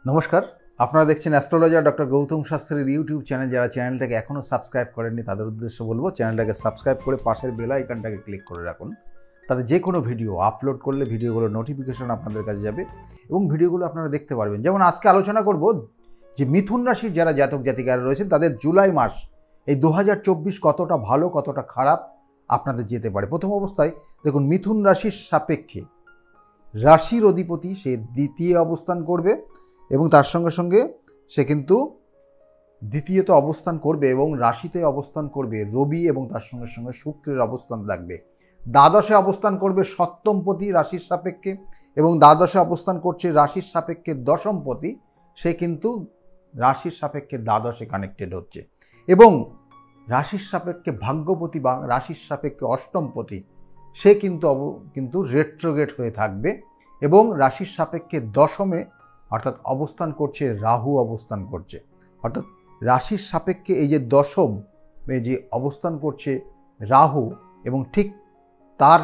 নমস্কার, আপনারা দেখছেন অ্যাস্ট্রোলজার ডক্টর গৌতম শাস্ত্রীর ইউটিউব চ্যানেল। যারা চ্যানেলটাকে এখনও সাবস্ক্রাইব করেননি তাদের উদ্দেশ্যে বলবো চ্যানেলটাকে সাবস্ক্রাইব করে পাশের বেল আইকনটাকে ক্লিক করে রাখুন। তাতে যে কোনো ভিডিও আপলোড করলে ভিডিওগুলোর নোটিফিকেশন আপনাদের কাছে যাবে এবং ভিডিওগুলো আপনারা দেখতে পারবেন। যেমন আজকে আলোচনা করব যে মিথুন রাশির যারা জাতক জাতিকারা রয়েছেন তাদের জুলাই মাস এই 2024 কতটা ভালো কতটা খারাপ আপনাদের যেতে পারে। প্রথম অবস্থায় দেখুন, মিথুন রাশির সাপেক্ষে রাশির অধিপতি সে দ্বিতীয় অবস্থান করবে এবং তার সঙ্গে সঙ্গে সে কিন্তু দ্বিতীয়ত অবস্থান করবে এবং রাশিতে অবস্থান করবে রবি এবং তার সঙ্গে সঙ্গে শুক্রের অবস্থান থাকবে। দ্বাদশে অবস্থান করবে সপ্তমপতি রাশির সাপেক্ষে এবং দ্বাদশে অবস্থান করছে রাশির সাপেক্ষে দশমপতি, সে কিন্তু রাশির সাপেক্ষে দ্বাদশে কানেক্টেড হচ্ছে এবং রাশির সাপেক্ষে ভাগ্যপতি বা রাশির সাপেক্ষে অষ্টমপতি সে কিন্তু রেট্রোগেট হয়ে থাকবে এবং রাশির সাপেক্ষে দশমে অর্থাৎ অবস্থান করছে রাহু অবস্থান করছে। অর্থাৎ রাশির সাপেক্ষে এই যে দশম যে অবস্থান করছে রাহু এবং ঠিক তার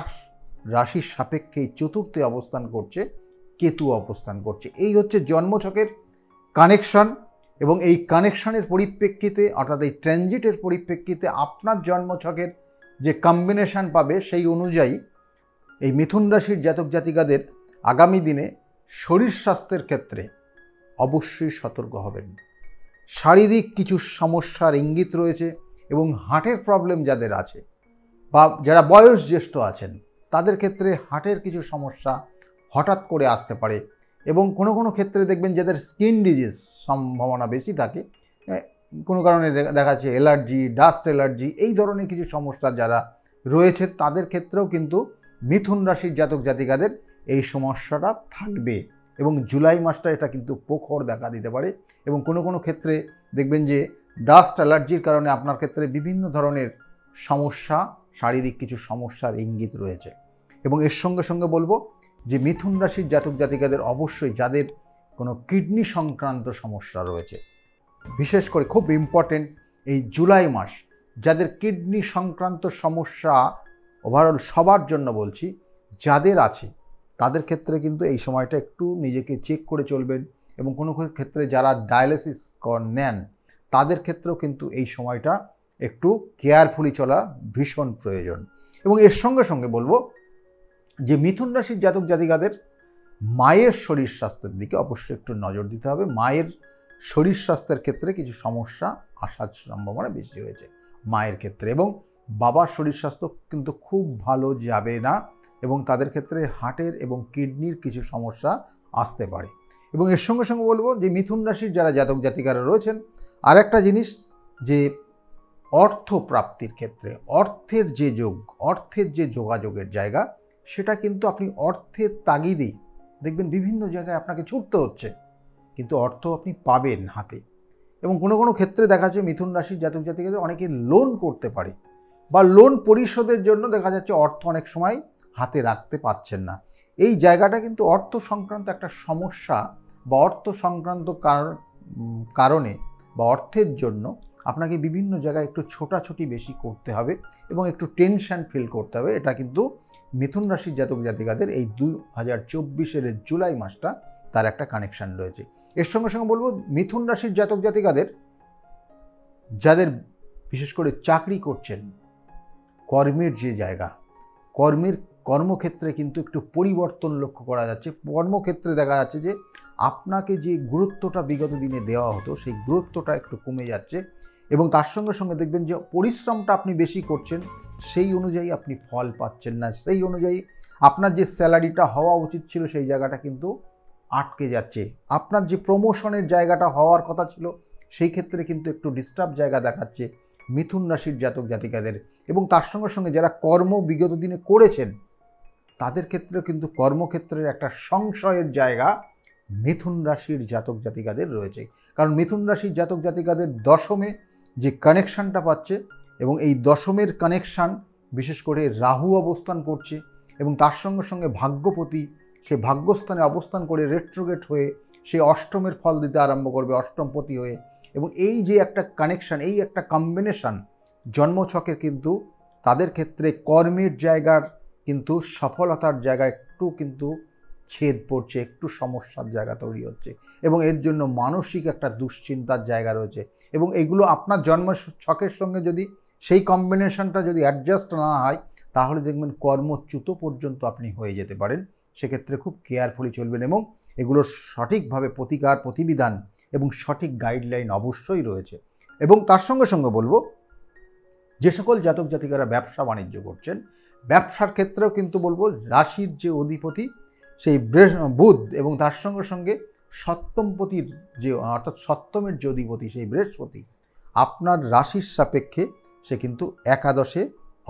রাশির সাপেক্ষে চতুর্থে অবস্থান করছে কেতু অবস্থান করছে। এই হচ্ছে জন্মছকের কানেকশন এবং এই কানেকশনের পরিপ্রেক্ষিতে অর্থাৎ এই ট্রানজিটের পরিপ্রেক্ষিতে আপনার জন্মছকের যে কম্বিনেশন পাবে সেই অনুযায়ী এই মিথুন রাশির জাতক জাতিকাদের আগামী দিনে শরীর স্বাস্থ্যের ক্ষেত্রে অবশ্যই সতর্ক হবেন। শারীরিক কিছু সমস্যার ইঙ্গিত রয়েছে এবং হার্টের প্রবলেম যাদের আছে বা যারা বয়স জ্যেষ্ঠ আছেন তাদের ক্ষেত্রে হার্টের কিছু সমস্যা হঠাৎ করে আসতে পারে এবং কোনো কোনো ক্ষেত্রে দেখবেন যাদের স্কিন ডিজিজ সম্ভাবনা বেশি থাকে, কোনো কারণে দেখা যাচ্ছে অ্যালার্জি, ডাস্ট অ্যালার্জি, এই ধরনের কিছু সমস্যা যারা রয়েছে তাদের ক্ষেত্রেও কিন্তু মিথুন রাশির জাতক জাতিকাদের এই সমস্যাটা থাকবে এবং জুলাই মাসটা এটা কিন্তু প্রখর দেখা দিতে পারে এবং কোনো কোনো ক্ষেত্রে দেখবেন যে ডাস্ট অ্যালার্জির কারণে আপনার ক্ষেত্রে বিভিন্ন ধরনের সমস্যা, শারীরিক কিছু সমস্যার ইঙ্গিত রয়েছে। এবং এর সঙ্গে সঙ্গে বলবো যে মিথুন রাশির জাতক জাতিকাদের অবশ্যই যাদের কোনো কিডনি সংক্রান্ত সমস্যা রয়েছে, বিশেষ করে খুব ইম্পর্টেন্ট এই জুলাই মাস যাদের কিডনি সংক্রান্ত সমস্যা ওভারঅল সবার জন্য বলছি, যাদের আছে তাদের ক্ষেত্রে কিন্তু এই সময়টা একটু নিজেকে চেক করে চলবেন এবং কোনো ক্ষেত্রে যারা ডায়ালিসিস নেন তাদের ক্ষেত্রেও কিন্তু এই সময়টা একটু কেয়ারফুলি চলা ভীষণ প্রয়োজন। এবং এর সঙ্গে সঙ্গে বলবো যে মিথুন রাশির জাতক জাতিকাদের মায়ের শরীর স্বাস্থ্যের দিকে অবশ্যই একটু নজর দিতে হবে। মায়ের শরীর স্বাস্থ্যের ক্ষেত্রে কিছু সমস্যা আসার সম্ভাবনা বেশি রয়েছে মায়ের ক্ষেত্রে এবং বাবার শরীর স্বাস্থ্য কিন্তু খুব ভালো যাবে না এবং তাদের ক্ষেত্রে হার্টের এবং কিডনির কিছু সমস্যা আসতে পারে। এবং এর সঙ্গে সঙ্গে বলবো যে মিথুন রাশির যারা জাতক জাতিকারা রয়েছেন আর একটা জিনিস যে অর্থ প্রাপ্তির ক্ষেত্রে অর্থের যে যোগ, অর্থের যে যোগাযোগের জায়গা, সেটা কিন্তু আপনি অর্থের তাগিদেই দেখবেন বিভিন্ন জায়গায় আপনাকে ছুটতে হচ্ছে কিন্তু অর্থ আপনি পাবেন হাতে। এবং কোনো কোনো ক্ষেত্রে দেখা যাচ্ছে মিথুন রাশির জাতক জাতিকাদের অনেকে লোন করতে পারে বা লোন পরিশোধের জন্য দেখা যাচ্ছে অর্থ অনেক সময় হাতে রাখতে পারছেন না। এই জায়গাটা কিন্তু অর্থ সংক্রান্ত একটা সমস্যা বা অর্থ সংক্রান্ত কারণে বা অর্থের জন্য আপনাকে বিভিন্ন জায়গায় একটু ছোটাছুটি বেশি করতে হবে এবং একটু টেনশন ফিল করতে হবে। এটা কিন্তু মিথুন রাশির জাতক জাতিকাদের এই 2024-এর জুলাই মাসটা তার একটা কানেকশান রয়েছে। এর সঙ্গে সঙ্গে বলবো মিথুন রাশির জাতক জাতিকাদের যাদের বিশেষ করে চাকরি করছেন, কর্মের যে জায়গা, কর্মক্ষেত্রে কিন্তু একটু পরিবর্তন লক্ষ্য করা যাচ্ছে। কর্মক্ষেত্রে দেখা যাচ্ছে যে আপনাকে যে গুরুত্বটা বিগত দিনে দেওয়া হতো সেই গুরুত্বটা একটু কমে যাচ্ছে এবং তার সঙ্গে সঙ্গে দেখবেন যে পরিশ্রমটা আপনি বেশি করছেন সেই অনুযায়ী আপনি ফল পাচ্ছেন না, সেই অনুযায়ী আপনার যে স্যালারিটা হওয়া উচিত ছিল সেই জায়গাটা কিন্তু আটকে যাচ্ছে। আপনার যে প্রমোশনের জায়গাটা হওয়ার কথা ছিল সেই ক্ষেত্রে কিন্তু একটু ডিস্টার্ব জায়গা দেখাচ্ছে মিথুন রাশির জাতক জাতিকাদের। এবং তার সঙ্গে সঙ্গে যারা কর্ম বিগত দিনে করেছেন তাদের ক্ষেত্রেও কিন্তু কর্মক্ষেত্রের একটা সংশয়ের জায়গা মিথুন রাশির জাতক জাতিকাদের রয়েছে, কারণ মিথুন রাশির জাতক জাতিকাদের দশমে যে কানেকশানটা পাচ্ছে এবং এই দশমের কানেকশান বিশেষ করে রাহু অবস্থান করছে এবং তার সঙ্গে সঙ্গে ভাগ্যপতি সে ভাগ্যস্থানে অবস্থান করে রেট্রোগেট হয়ে সে অষ্টমের ফল দিতে আরম্ভ করবে অষ্টমপতি হয়ে। এবং এই যে একটা কানেকশান, এই একটা কম্বিনেশান জন্মছকের কিন্তু তাদের ক্ষেত্রে কর্মের জায়গার কিন্তু সফলতার জায়গা একটু কিন্তু ছেদ পড়ছে, একটু সমস্যার জায়গা তৈরি হচ্ছে এবং এর জন্য মানসিক একটা দুশ্চিন্তার জায়গা রয়েছে। এবং এগুলো আপনার জন্ম ছকের সঙ্গে যদি সেই কম্বিনেশনটা যদি অ্যাডজাস্ট না হয়, তাহলে দেখবেন কর্মচ্যুত পর্যন্ত আপনি হয়ে যেতে পারেন। সেক্ষেত্রে খুব কেয়ারফুলি চলবেন এবং এগুলোর সঠিকভাবে প্রতিকার প্রতিবিধান এবং সঠিক গাইডলাইন অবশ্যই রয়েছে। এবং তার সঙ্গে সঙ্গে বলবো, যে সকল জাতক জাতিকারা ব্যবসা বাণিজ্য করছেন, ব্যবসার ক্ষেত্রেও কিন্তু বলবো রাশির যে অধিপতি সেই বুধ এবং তার সঙ্গে সঙ্গে সপ্তমপতির যে অর্থাৎ সপ্তমের যে অধিপতি সেই বৃহস্পতি আপনার রাশির সাপেক্ষে সে কিন্তু একাদশে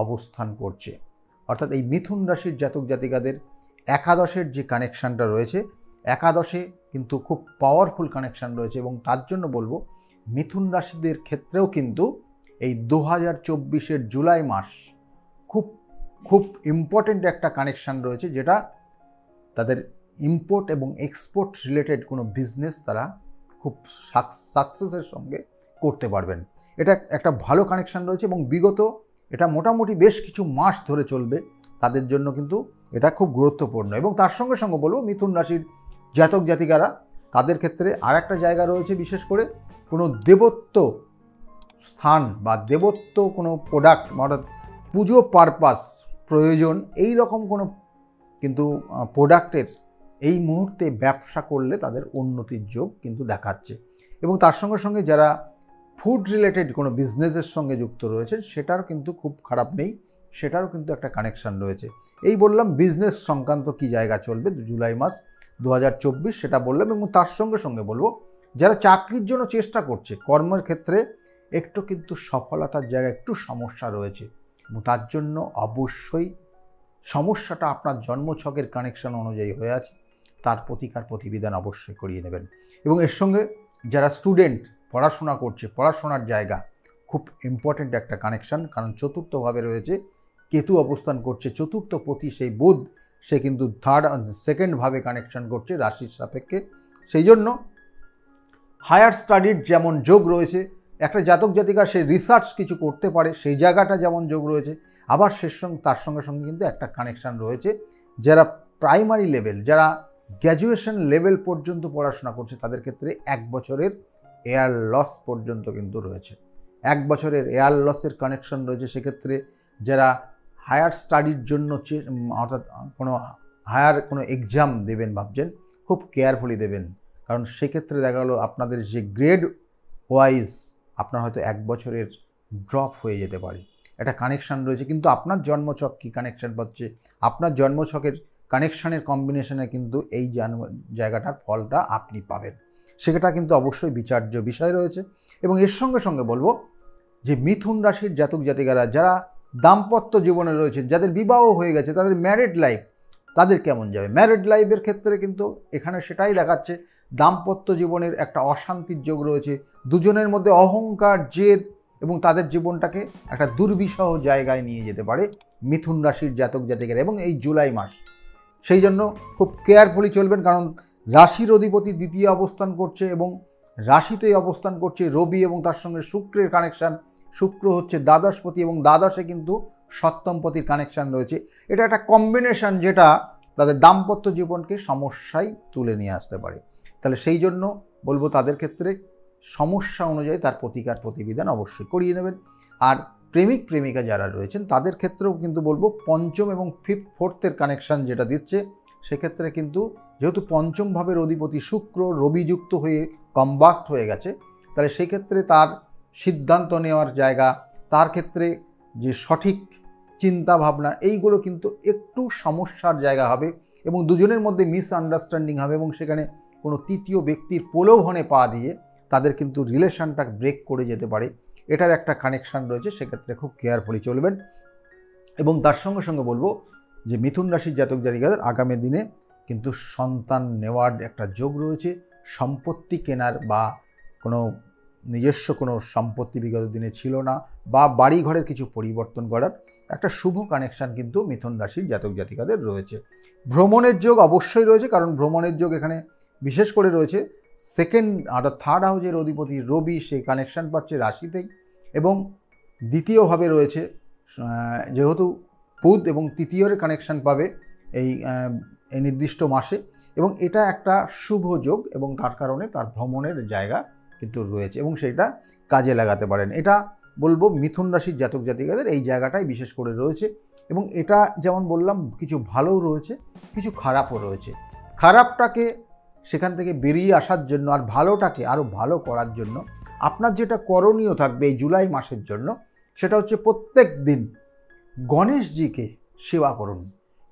অবস্থান করছে। অর্থাৎ এই মিথুন রাশির জাতক জাতিকাদের একাদশের যে কানেকশানটা রয়েছে, একাদশে কিন্তু খুব পাওয়ারফুল কানেকশান রয়েছে এবং তার জন্য বলবো মিথুন রাশিদের ক্ষেত্রেও কিন্তু এই 2024-এর জুলাই মাস খুব খুব ইম্পর্টেন্ট একটা কানেকশান রয়েছে, যেটা তাদের ইম্পোর্ট এবং এক্সপোর্ট রিলেটেড কোনো বিজনেস তারা খুব সাকসেসের সঙ্গে করতে পারবেন। এটা একটা ভালো কানেকশান রয়েছে এবং বিগত এটা মোটামুটি বেশ কিছু মাস ধরে চলবে, তাদের জন্য কিন্তু এটা খুব গুরুত্বপূর্ণ। এবং তার সঙ্গে সঙ্গে বলবো মিথুন রাশির জাতক জাতিকারা তাদের ক্ষেত্রে আর একটা জায়গা রয়েছে, বিশেষ করে কোনো দেবত্ব স্থান বা দেবত্ব কোনো প্রোডাক্ট অর্থাৎ পুজো পারপাস প্রয়োজন এই রকম কোনো কিন্তু প্রোডাক্টের এই মুহূর্তে ব্যবসা করলে তাদের উন্নতির যোগ কিন্তু দেখাচ্ছে। এবং তার সঙ্গে সঙ্গে যারা ফুড রিলেটেড কোনো বিজনেসের সঙ্গে যুক্ত রয়েছেন সেটারও কিন্তু খুব খারাপ নেই, সেটারও কিন্তু একটা কানেকশান রয়েছে। এই বললাম বিজনেস সংক্রান্ত কি জায়গা চলবে জুলাই মাস 2024 সেটা বললাম। এবং তার সঙ্গে সঙ্গে বলবো যারা চাকরির জন্য চেষ্টা করছে, কর্মের ক্ষেত্রে একটু কিন্তু সফলতার জায়গায় একটু সমস্যা রয়েছে এবং তার জন্য অবশ্যই সমস্যাটা আপনার জন্মছকের কানেকশন অনুযায়ী হয়ে আছে, তার প্রতিকার প্রতিবিধান অবশ্যই করিয়ে নেবেন। এবং এর সঙ্গে যারা স্টুডেন্ট পড়াশোনা করছে, পড়াশোনার জায়গা খুব ইম্পর্টেন্ট একটা কানেকশান, কারণ চতুর্থভাবে রয়েছে কেতু অবস্থান করছে, চতুর্থ পতি সেই বুধ সে কিন্তু সেকেন্ডভাবে কানেকশান করছে রাশির সাপেক্ষে। সেই জন্য হায়ার স্টাডির যেমন যোগ রয়েছে, একটা জাতক জাতিকা সে রিসার্চ কিছু করতে পারে সেই জায়গাটা যেমন যোগ রয়েছে, আবার তার সঙ্গে সঙ্গে কিন্তু একটা কানেকশান রয়েছে যারা প্রাইমারি লেভেল, যারা গ্র্যাজুয়েশন লেভেল পর্যন্ত পড়াশোনা করছে তাদের ক্ষেত্রে 1 বছরের এয়ার লস পর্যন্ত কিন্তু রয়েছে, 1 বছরের এয়ার লসের কানেকশন রয়েছে। সেক্ষেত্রে যারা হায়ার স্টাডির জন্য অর্থাৎ কোনো এক্সাম দেবেন ভাবছেন, খুব কেয়ারফুলি দেবেন, কারণ সেক্ষেত্রে দেখা গেলো আপনাদের যে গ্রেড ওয়াইজ আপনার হয়তো 1 বছরের ড্রপ হয়ে যেতে পারে, একটা কানেকশান রয়েছে। কিন্তু আপনার জন্মছক কী কানেকশান পাচ্ছে, আপনার জন্মছকের কানেকশানের কম্বিনেশনে কিন্তু এই জায়গাটার ফলটা আপনি পাবেন, সেটা কিন্তু অবশ্যই বিচার্য বিষয় রয়েছে। এবং এর সঙ্গে সঙ্গে বলবো যে মিথুন রাশির জাতক জাতিকারা যারা দাম্পত্য জীবনে রয়েছেন, যাদের বিবাহ হয়ে গেছে, তাদের ম্যারিড লাইফ তাদের কেমন যাবে, ম্যারিড লাইফের ক্ষেত্রে কিন্তু এখানে সেটাই দেখাচ্ছে, দাম্পত্য জীবনের একটা অশান্তির যোগ রয়েছে, দুজনের মধ্যে অহংকার, জেদ এবং তাদের জীবনটাকে একটা দুর্বিষহ জায়গায় নিয়ে যেতে পারে মিথুন রাশির জাতক জাতিকারা এবং এই জুলাই মাস। সেই জন্য খুব কেয়ারফুলি চলবেন, কারণ রাশির অধিপতি দ্বিতীয় অবস্থান করছে এবং রাশিতেই অবস্থান করছে রবি এবং তার সঙ্গে শুক্রের কানেকশান, শুক্র হচ্ছে দ্বাদশপতি এবং দ্বাদশে কিন্তু সপ্তমপতির কানেকশান রয়েছে। এটা একটা কম্বিনেশান যেটা তাদের দাম্পত্য জীবনকে সমস্যায় তুলে নিয়ে আসতে পারে। তাহলে সেই জন্য বলবো তাদের ক্ষেত্রে সমস্যা অনুযায়ী তার প্রতিকার প্রতিবিধান অবশ্যই করিয়ে নেবেন। আর প্রেমিক প্রেমিকা যারা রয়েছেন তাদের ক্ষেত্রেও কিন্তু বলবো পঞ্চম এবং ফোর্থের কানেকশান যেটা দিচ্ছে, সেক্ষেত্রে কিন্তু যেহেতু পঞ্চম ভাবের অধিপতি শুক্র রবিযুক্ত হয়ে কম্বাস্ট হয়ে গেছে, তাহলে সেই ক্ষেত্রে তার সিদ্ধান্ত নেওয়ার জায়গা, তার ক্ষেত্রে যে সঠিক চিন্তা ভাবনা এইগুলো কিন্তু একটু সমস্যার জায়গা হবে এবং দুজনের মধ্যে মিসআন্ডারস্ট্যান্ডিং হবে এবং সেখানে কোনো তৃতীয় ব্যক্তির প্রলোভনে পা দিয়ে তাদের কিন্তু রিলেশনটা ব্রেক করে যেতে পারে, এটার একটা কানেকশান রয়েছে। সেক্ষেত্রে খুব কেয়ারফুলি চলবেন। এবং তার সঙ্গে সঙ্গে বলবো যে মিথুন রাশির জাতক জাতিকাদের আগামী দিনে কিন্তু সন্তান নেওয়ার একটা যোগ রয়েছে, সম্পত্তি কেনার বা কোনো নিজস্ব কোনো সম্পত্তি বিগত দিনে ছিল না বা বাড়ি ঘরের কিছু পরিবর্তন করার একটা শুভ কানেকশান কিন্তু মিথুন রাশির জাতক জাতিকাদের রয়েছে। ভ্রমণের যোগ অবশ্যই রয়েছে, কারণ ভ্রমণের যোগ এখানে বিশেষ করে রয়েছে সেকেন্ড আর থার্ড হাউজের অধিপতি রবি সেই কানেকশান পাচ্ছে রাশিতেই এবং দ্বিতীয়ভাবে রয়েছে যেহেতু বুধ এবং তৃতীয়ের কানেকশান পাবে এই এই নির্দিষ্ট মাসে, এবং এটা একটা শুভ যোগ এবং তার কারণে তার ভ্রমণের জায়গা কিন্তু রয়েছে এবং সেটা কাজে লাগাতে পারেন। এটা বলবো মিথুন রাশির জাতক জাতিকাদের এই জায়গাটাই বিশেষ করে রয়েছে এবং এটা যেমন বললাম কিছু ভালোও রয়েছে, কিছু খারাপও রয়েছে। খারাপটাকে সেখান থেকে বেরিয়ে আসার জন্য আর ভালোটাকে আরও ভালো করার জন্য আপনার যেটা করণীয় থাকবে এই জুলাই মাসের জন্য, সেটা হচ্ছে প্রত্যেক দিন গণেশজিকে সেবা করুন,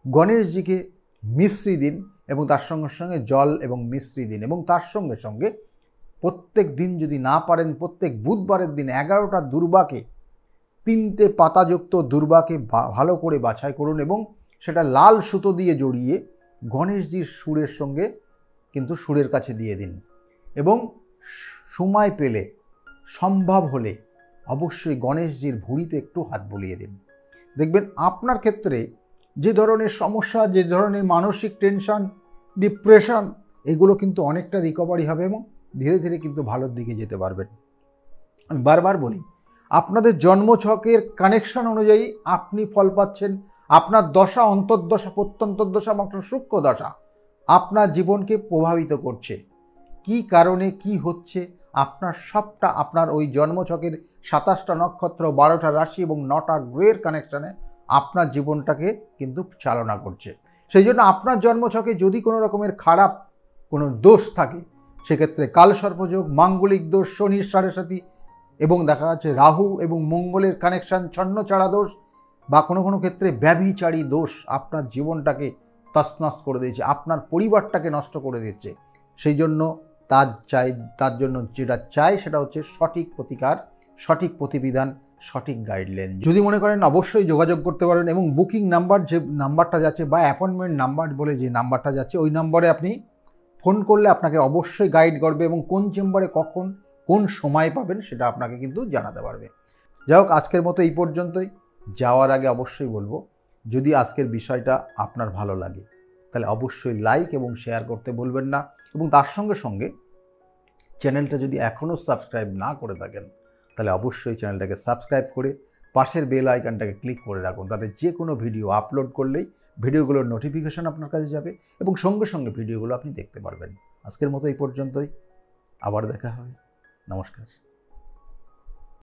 গণেশজিকে মিশ্রি দিন এবং তার সঙ্গে সঙ্গে জল এবং মিশ্রি দিন এবং তার সঙ্গে সঙ্গে প্রত্যেক দিন যদি না পারেন প্রত্যেক বুধবারের দিন 11টা দুর্বাকে, 3টে পাতাযুক্ত দুর্বাকে ভালো করে বাছাই করুন এবং সেটা লাল সুতো দিয়ে জড়িয়ে গণেশজির সুরের সঙ্গে কিন্তু সুরের কাছে দিয়ে দিন এবং সময় পেলে সম্ভব হলে অবশ্যই গণেশজির ভুঁড়িতে একটু হাত বুলিয়ে দিন। দেখবেন আপনার ক্ষেত্রে যে ধরনের সমস্যা, যে ধরনের মানসিক টেনশন, ডিপ্রেশন, এগুলো কিন্তু অনেকটা রিকভারি হবে এবং ধীরে ধীরে কিন্তু ভালোর দিকে যেতে পারবেন। আমি বারবার বলি, আপনাদের জন্মছকের কানেকশন অনুযায়ী আপনি ফল পাচ্ছেন। আপনার দশা, অন্তর্দশা, প্রত্যন্তর্দশা এবং সূক্ষ্ম দশা আপনার জীবনকে প্রভাবিত করছে। কি কারণে কি হচ্ছে আপনার সবটা আপনার ওই জন্মছকের 27টা নক্ষত্র, 12টা রাশি এবং 9টা গ্রহের কানেকশানে আপনার জীবনটাকে কিন্তু চালনা করছে। সেই জন্য আপনার জন্মছকে যদি কোনো রকমের খারাপ কোনো দোষ থাকে, সেক্ষেত্রে কালসর্পযোগ, মাঙ্গলিক দোষ, শনির সাড়ে এবং দেখা যাচ্ছে রাহু এবং মঙ্গলের কানেকশান, ছন্নছাড়া দোষ বা কোনো কোনো ক্ষেত্রে ব্যভিচারী দোষ আপনার জীবনটাকে তছনছ করে দিয়েছে, আপনার পরিবারটাকে নষ্ট করে দিচ্ছে। সেই জন্য তার জন্য যেটা চাই সেটা হচ্ছে সঠিক প্রতিকার, সঠিক প্রতিবিধান, সঠিক গাইডলাইন। যদি মনে করেন অবশ্যই যোগাযোগ করতে পারেন এবং বুকিং নাম্বার যে নাম্বারটা যাচ্ছে বা অ্যাপয়েন্টমেন্ট নাম্বার বলে যে নাম্বারটা যাচ্ছে, ওই নম্বরে আপনি ফোন করলে আপনাকে অবশ্যই গাইড করবে এবং কোন চেম্বারে কখন কোন সময় পাবেন সেটা আপনাকে কিন্তু জানাতে পারবে। যাই হোক, আজকের মতো এই পর্যন্তই। যাওয়ার আগে অবশ্যই বলবো, যদি আজকের বিষয়টা আপনার ভালো লাগে তাহলে অবশ্যই লাইক এবং শেয়ার করতে ভুলবেন না এবং তার সঙ্গে সঙ্গে চ্যানেলটা যদি এখনও সাবস্ক্রাইব না করে থাকেন তাহলে অবশ্যই চ্যানেলটাকে সাবস্ক্রাইব করে পাশের বেল আইকনটাকে ক্লিক করে রাখুন, তাতে যে কোনো ভিডিও আপলোড করলেই ভিডিওগুলোর নোটিফিকেশন আপনার কাছে যাবে এবং সঙ্গে সঙ্গে ভিডিওগুলো আপনি দেখতে পারবেন। আজকের মতো এই পর্যন্তই, আবার দেখা হবে। নমস্কার।